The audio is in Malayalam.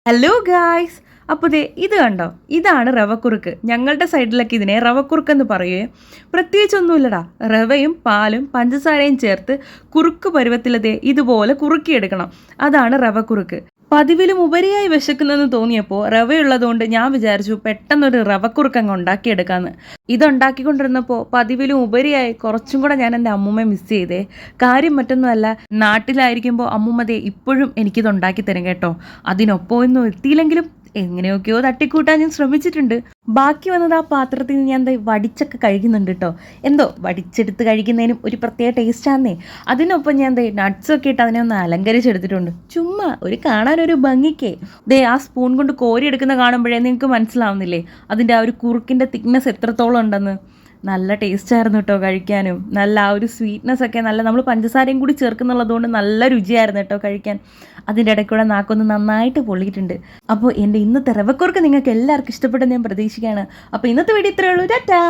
Hello guys. അപ്പോൾ ഇത് കണ്ടോ, ഇതാണ് റവക്കുറുക്ക്. ഞങ്ങളുടെ സൈഡിലൊക്കെ ഇതിനെ റവക്കുറുക്ക് എന്ന് പറയുകയെ. പ്രത്യേകിച്ചൊന്നുമില്ലടാ, റവയും പാലും പഞ്ചസാരയും ചേർത്ത് കുറുക്ക് പരുവത്തിലതേ ഇതുപോലെ കുറുക്കിയെടുക്കണം. അതാണ് റവക്കുറുക്ക്. പതിവിലും ഉപരിയായി വിശക്കുന്നെന്ന് തോന്നിയപ്പോൾ റവയുള്ളതുകൊണ്ട് ഞാൻ വിചാരിച്ചു പെട്ടെന്നൊരു റവക്കുറുക്കങ്ങ് ഉണ്ടാക്കിയെടുക്കാമെന്ന്. ഇതുണ്ടാക്കിക്കൊണ്ടിരുന്നപ്പോൾ പതിവിലും ഉപരിയായി കുറച്ചും കൂടെ ഞാൻ എൻ്റെ അമ്മൂമ്മയെ മിസ് ചെയ്തേ. കാര്യം മറ്റൊന്നുമല്ല, നാട്ടിലായിരിക്കുമ്പോൾ അമ്മൂമ്മതേ ഇപ്പോഴും എനിക്കിത് ഉണ്ടാക്കി തരും കേട്ടോ. അതിനൊപ്പം ഒന്നും എത്തിയില്ലെങ്കിലും എങ്ങനെയൊക്കെയോ തട്ടിക്കൂട്ടാൻ ഞാൻ ശ്രമിച്ചിട്ടുണ്ട്. ബാക്കി വന്നത് ആ പാത്രത്തിൽ നിന്ന് ഞാൻ വടിച്ചൊക്കെ കഴിക്കുന്നുണ്ട് കേട്ടോ. എന്തോ വടിച്ചെടുത്ത് കഴിക്കുന്നതിനും ഒരു പ്രത്യേക ടേസ്റ്റാന്നേ. അതിനൊപ്പം ഞാൻ നട്ട്സൊക്കെ ഇട്ട് അതിനെ ഒന്ന് അലങ്കരിച്ചെടുത്തിട്ടുണ്ട്. ചുമ്മാ ഒരു കാണാനൊരു ഭംഗിക്കേ. ആ സ്പൂൺ കൊണ്ട് കോരിയെടുക്കുന്ന കാണുമ്പോഴേ നിങ്ങൾക്ക് മനസ്സിലാവുന്നില്ലേ അതിൻ്റെ ആ ഒരു കുറുക്കിൻ്റെ തിക്നെസ് എത്രത്തോളം ഉണ്ടെന്ന്. നല്ല ടേസ്റ്റായിരുന്നു കേട്ടോ കഴിക്കാനും. നല്ല ആ ഒരു സ്വീറ്റ്നെസ് ഒക്കെ നല്ല, നമ്മൾ പഞ്ചസാരയും കൂടി ചേർക്കുന്നുള്ളതുകൊണ്ട് നല്ല രുചിയായിരുന്നു കേട്ടോ കഴിക്കാൻ. അതിൻ്റെ ഇടയ്ക്കൂടെ നാക്കൊന്ന് നന്നായിട്ട് പൊള്ളിയിട്ടുണ്ട്. അപ്പോൾ എൻ്റെ ഇന്നത്തെ റവക്കുറുക്ക് നിങ്ങൾക്ക് എല്ലാവർക്കും ഇഷ്ടപ്പെട്ടെന്ന് ഞാൻ പ്രതീക്ഷിക്കുകയാണ്. അപ്പോൾ ഇന്നത്തെ വീഡിയോ ഇത്രയേ ഉള്ളൂ. ടാറ്റാ.